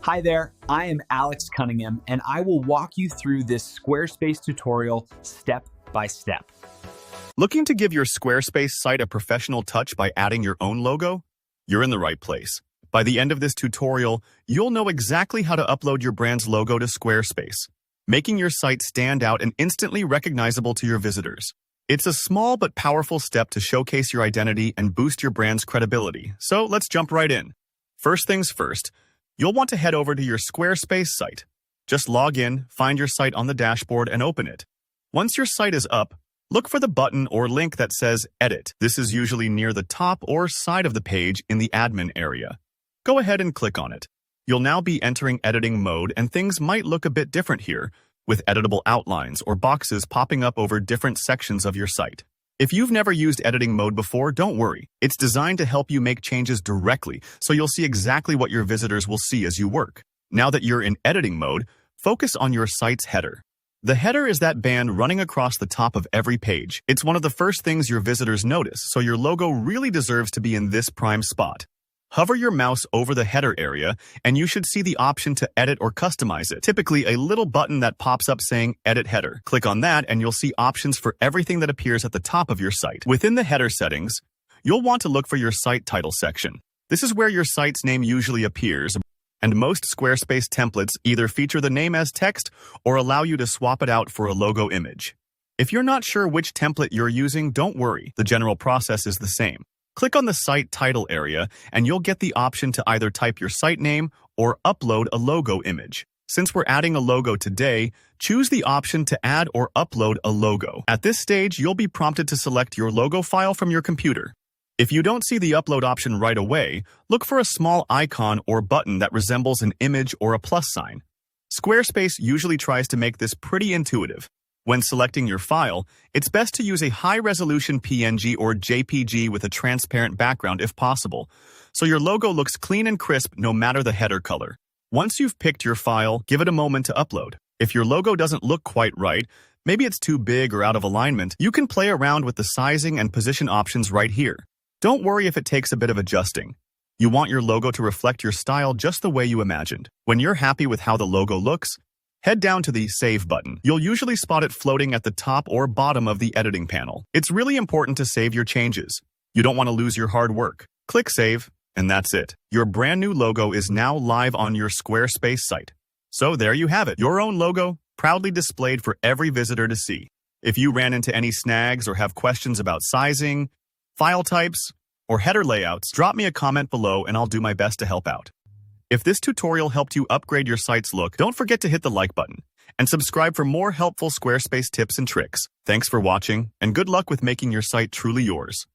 Hi there, I am Alex Cunningham, and I will walk you through this Squarespace tutorial step by step. Looking to give your Squarespace site a professional touch by adding your own logo? You're in the right place. By the end of this tutorial, you'll know exactly how to upload your brand's logo to Squarespace, making your site stand out and instantly recognizable to your visitors. It's a small but powerful step to showcase your identity and boost your brand's credibility, so let's jump right in. First things first, you'll want to head over to your Squarespace site. Just log in, find your site on the dashboard, and open it. Once your site is up, look for the button or link that says Edit. This is usually near the top or side of the page in the admin area. Go ahead and click on it. You'll now be entering editing mode, and things might look a bit different here, with editable outlines or boxes popping up over different sections of your site. If you've never used editing mode before, don't worry. It's designed to help you make changes directly, so you'll see exactly what your visitors will see as you work. Now that you're in editing mode, focus on your site's header. The header is that band running across the top of every page. It's one of the first things your visitors notice, so your logo really deserves to be in this prime spot. Hover your mouse over the header area, and you should see the option to edit or customize it. Typically, a little button that pops up saying Edit Header. Click on that, and you'll see options for everything that appears at the top of your site. Within the header settings, you'll want to look for your site title section. This is where your site's name usually appears, and most Squarespace templates either feature the name as text or allow you to swap it out for a logo image. If you're not sure which template you're using, don't worry. The general process is the same. Click on the site title area, and you'll get the option to either type your site name or upload a logo image. Since we're adding a logo today, choose the option to add or upload a logo. At this stage, you'll be prompted to select your logo file from your computer. If you don't see the upload option right away, look for a small icon or button that resembles an image or a plus sign. Squarespace usually tries to make this pretty intuitive. When selecting your file, it's best to use a high-resolution PNG or JPG with a transparent background if possible, so your logo looks clean and crisp no matter the header color. Once you've picked your file, give it a moment to upload. If your logo doesn't look quite right, maybe it's too big or out of alignment, you can play around with the sizing and position options right here. Don't worry if it takes a bit of adjusting. You want your logo to reflect your style just the way you imagined. When you're happy with how the logo looks, head down to the Save button. You'll usually spot it floating at the top or bottom of the editing panel. It's really important to save your changes. You don't want to lose your hard work. Click Save, and that's it. Your brand new logo is now live on your Squarespace site. So there you have it, your own logo, proudly displayed for every visitor to see. If you ran into any snags or have questions about sizing, file types, or header layouts, drop me a comment below and I'll do my best to help out. If this tutorial helped you upgrade your site's look, don't forget to hit the like button and subscribe for more helpful Squarespace tips and tricks. Thanks for watching, and good luck with making your site truly yours.